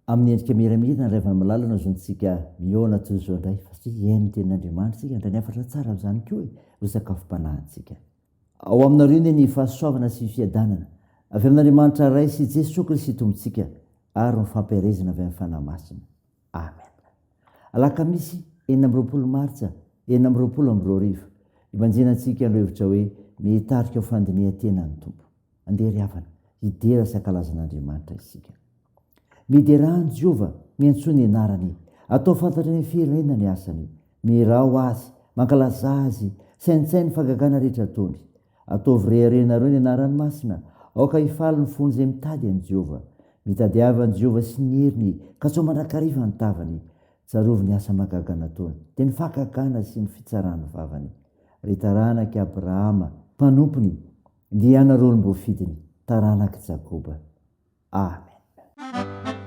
amin'ny endrika miramidina rehefa malalana zontsika miona toy zao indray fa sy iainy tenin'andriamanitra sika ndra ny afatra tsara zany koa ho sakafom-panahintsika ao aminareo ne ny fahasoavana sy fiadanana avy amin'andriamanitra ray sy Jesosy Kristy tompontsika ary mifampiarezana avy amin'ny fanahy masina amen. Alakamisy 4 martsa 2022 imanjenantsika andro hevitra hoe mitarika ho fandinihan-tenan'ny tompo andeha ry havana hidera sakalazan'andriamanitra isika. Miderahany Jehova miantsoa ny anarany, atao fantatra ny firenena ny asany, mirao azy, mankalaza azy, saintsainy fagagana rehetra ataony. Ataovy reharenareo ny anarany masina, aoka hifaly ny fony izay mitady an' Jehova. Mitady avy Jehova sy ny heriny, ka tsy manakariva ny tavany. Tsarovy ny asa mahagagana ataony, dia ny fakagana sy ny fitsarany vavany. Retaranaki Abrahama, mpanompony, dia anarolom-boafidiny, taranaki Jakoba. Amen.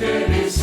It is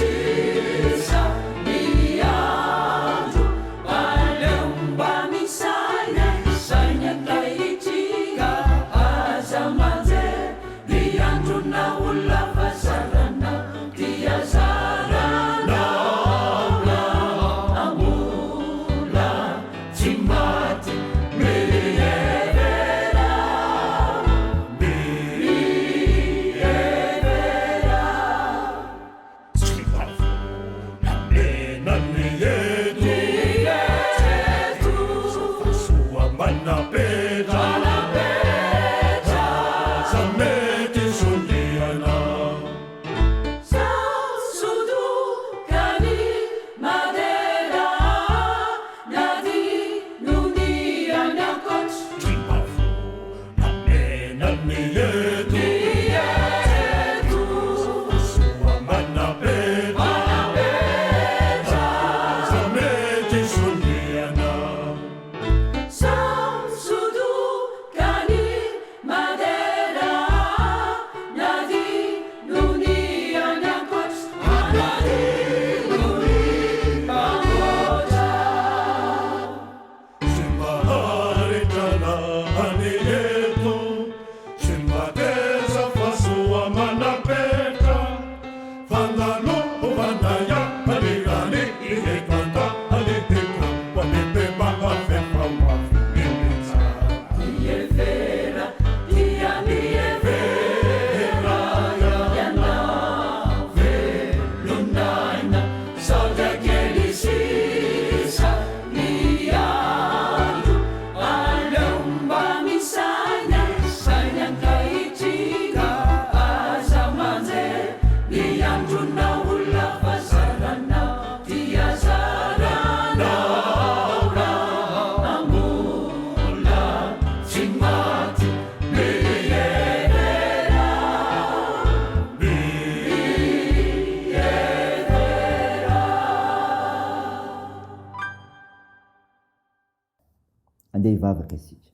andeha hivavaka isika.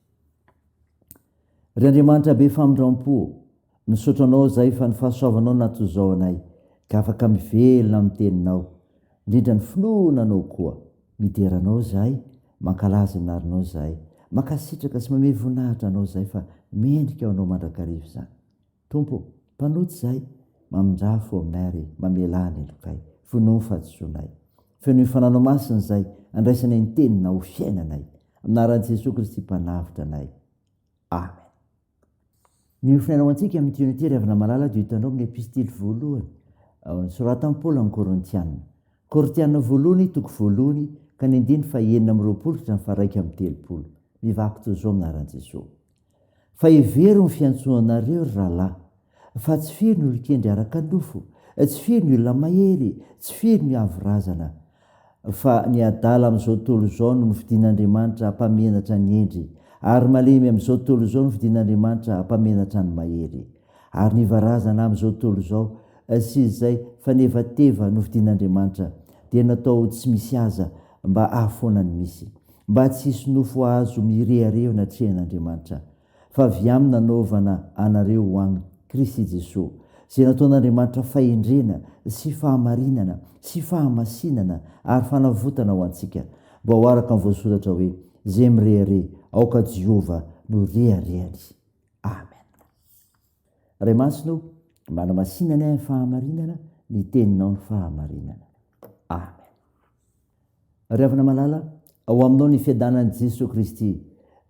Ry Andriamanitra be famindram-po, misaotra anao zay fa ny fahasoavanao natozao anay ka afaka mivelona amin'ny teninao, indrindra ny finoananao koa. Mideranao zahay, mankalaza inarinao zahay, mankasitraka sy mame voninahitra anao zay fa mendrika ao anao mandrakarivo zany. Tompo, mpanotsy zahay, mamindrafo aminay ary mamelany elokay, finoa ny fahadisoanay. Fenoy fananao masina zay, andraisanay ny teninao fiainanay. Aminaran'i Jesosy Kristy mpanavitra anay. Amen. Ny ofinainao antsika amin'ny tionity Ravina Malala dia hitanao amin'ny epistily voalohany soratan'i Paoly amin'ny Korintianina. Korintianina voalohany toko voalohany ka ny andiny fa 9:20 ka fa 1:30. Mivako toy izao aminaran'i Jesosy. Fa hevery ny fiantsoanareo ry rahalahy, fa tsy firy ny olon-kendry araka nofo, tsy firy ny olona mahery, tsy firy ny avorazana, fa ny adala amin'izao tontolo izao no novidin'Andriamanitra hampamenatra ny endry, ary malemy amin'izao tontolo izao no novidin'Andriamanitra hampamenatra ny mahery. Ary ny varazana amin'izao tontolo izao sy izay fa nevateva novidin'Andriamanitra dia natao tsy misy aza mba ahafoana ny misy, mba tsy hisy nofo azo mirehare na trehan'Andriamanitra, fa avy aminy nanaovana anareo ho an'i Kristy Jesosy, izay nataon'Andriamanitra fahendrena sy fahamarinana sy fahamasinana ary fanavotana ho antsika, mba ho araka amin'ny voasoratra hoe izay mirehare aoka Jehova no reharehany. Amen. Ray masino, manamasinana ny fahamarinana, ny teninao ny fahamarinana. Amen. Ravina Malala, ao aminao ny fiadanan'i Jesosy Kristy,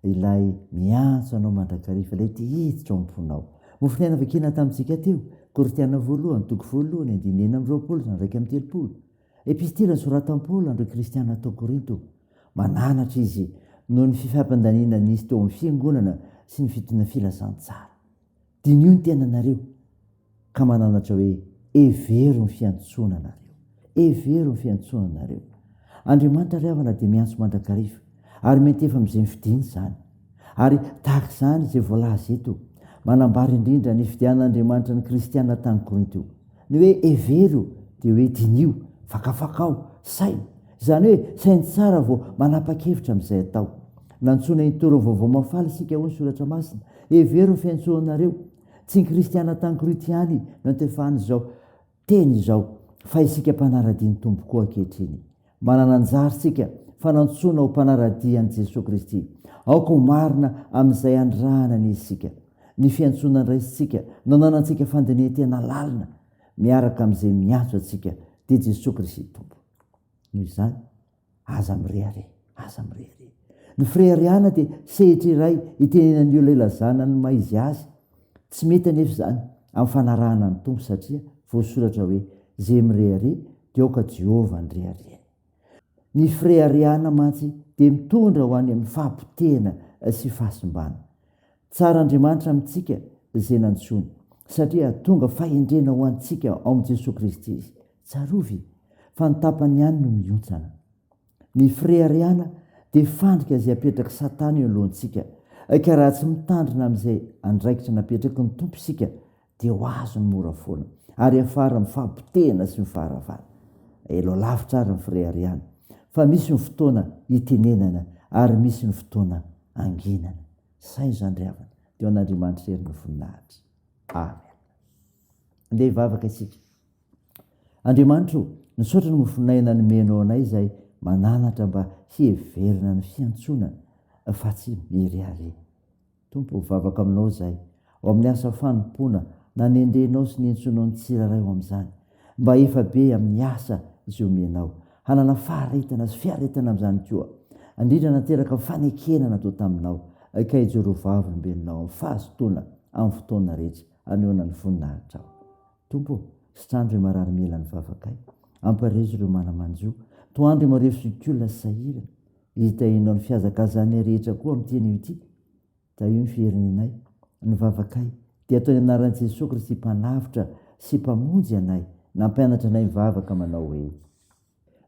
ilay miantso anao mandrakariva, ilay te hiditra ao am-ponao. Mofinaina vakina tamintsika teo, Korintianina voalohany toko voalohany 9:20-1:30. Epistily soratan'i Paoly andreo kristianina tao Korinto. Mananatra izy noho ny fifampandaniana nisy teo amin'ny fiangonana sy ny fitona filazantsara. Dinio ny tenanareo ka mananatra hoe hevery ny fiantsonanareo, hevery ny fiantsonanareo. Andriamanitra ry havana dia miantso mandrakariva, ary mety efa amin'izay fidiny izany. Ary tahaka izany izay voalaza eto, manambara indrindra ny fidian'Andriamanitra ny kristianina tany Korinto. Ny hoe hevery dia hoe dinio, fakafakao, saina. Izany hoe sainy tsara vao manapa-kevitra amin'izay atao. Nantsona hitorony vaovao mafaly isika ho ny soratra masina. Hevery ny fiantsoanareo, tsy ny kristianina tany Korinto ihany no tefany izao teny izao, fa isika mpanaradian'ny Tompo koa ankehitriny. Manana anjara isika fa nantsona ho mpanaradian'i Jesosy Kristy. Aoka ho marina amin'izay andrahana ny isika. Ny fiantsonany raisitsika, nananantsika fandinihan-tena lalina, miaraka amin'izay miantso atsika dia Jesosy Kristy Tompo. Noho izany, aza mirehare, aza mirehare. Ny firehariana dia sehitra iray itenenan'ny olona ilazana ny maizy azy. Tsy mety anefa izany amin'ny fanarahana ny Tompo satria voasoratra hoe izay mirehare dia aoka Jehova ny rehare. Ny firehariana mantsy dia mitondra ho any amin'ny fahampitehana sy fahasimbana. Tsara Andriamanitra amintsika izay nantsony, satria tonga fahendrena ho antsika ao amin'i Jesosy Kristy izy. Tsarovy fa ny tapany ihany no miontsana. Ny firehariana dia fandrika izay apetraka Satana eo alohantsika, ka raha tsy mitandrina amin'izay andraikitra napetraky ny Tompo isika dia ho azo ny mora foana ary afara ny fahampitehana sy ny faharavana. Elo lavitra ary ny firehariana, fa misy ny fotoana hitenenana ary misy ny fotoana anginana. Saina izany ry havana, dia an'Andriamanitra hery ny voninahitra. Amen. Andeha hivavaka isika. Andriamanitra, misaotra ny mofinaina nomenao anay izay mananatra mba hiheverina ny fiantsonana fa tsy mirehare. Tompo, mivavaka aminao izay ao amin'ny asa fanompoana na nendrenao sy nentsonao ny tsiraray ao amin'izany, mba efa be amin'ny asa izay omenao, hanana faharetana sy fiaretana amin'izany koa, indrindra nateraka fanekena natao taminao, ka hijorovavy ny belonao amin'ny fahazotoana amin'ny fotoana rehetra anehoana ny voninahitra ao. Tompo, sitrandro ireo marary mila ny vavakay, amparezo ireo manamanjo, toandro mareo fikolona sy sahirana, hitahinao ny fiazakazany rehetra koa amin'ny teny ity. Da io ny fiherenenay, ny vavakay dia ataony anaran'i Jesosy Kristy mpanavitra sy mpamonjy anay, nampianatra anay mivavaka manao hoe: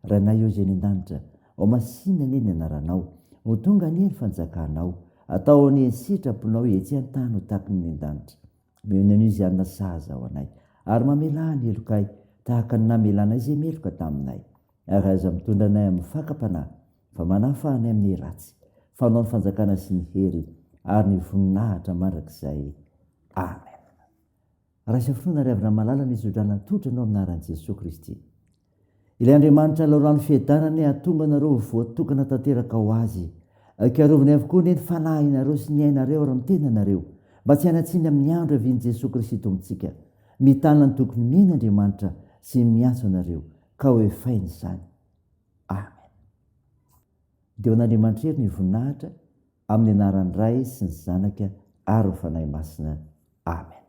Ranay eo izay ny an-danitra, ao masinana eny anaranao, ho tonga anie ny fanjakanao, atao anie ny sitraponao etsy an-tany ho tahaka ny an-danitra. Mihona an'io izy anona saza ao anay, ary mamela ny elokay tahaka ny namelanay izay meloka taminay. Ary aza mitondra anay amin'ny fakam-panahy, fa manafanay amin'ny ratsy, fanao ny fanjakana sy ny hery ary ny voninahitra mandrakizay. Amen. Raha isafinoana ry havana malala ny zodrana totranao aminaran'i Jesosy Kristy. Ilay Andriamanitra lalorano fiadanany ahatonga anareo voatokana tanteraka ho azy. Karovany avokoa ny fanahinareo sy ny ainareo ary ny tenanareo mba tsy hanatsiny amin'ny andro avian'i Jesosy Kristy tombontsika. Mitana ny tokony miaina Andriamanitra sy miantso anareo ka ho efainy izany. Amen. Dia ho an'Andriamanitra hery ny voninahitra amin'ny anaran'ny Ray sy ny Zanaka ary ny fanahy masina. Amen.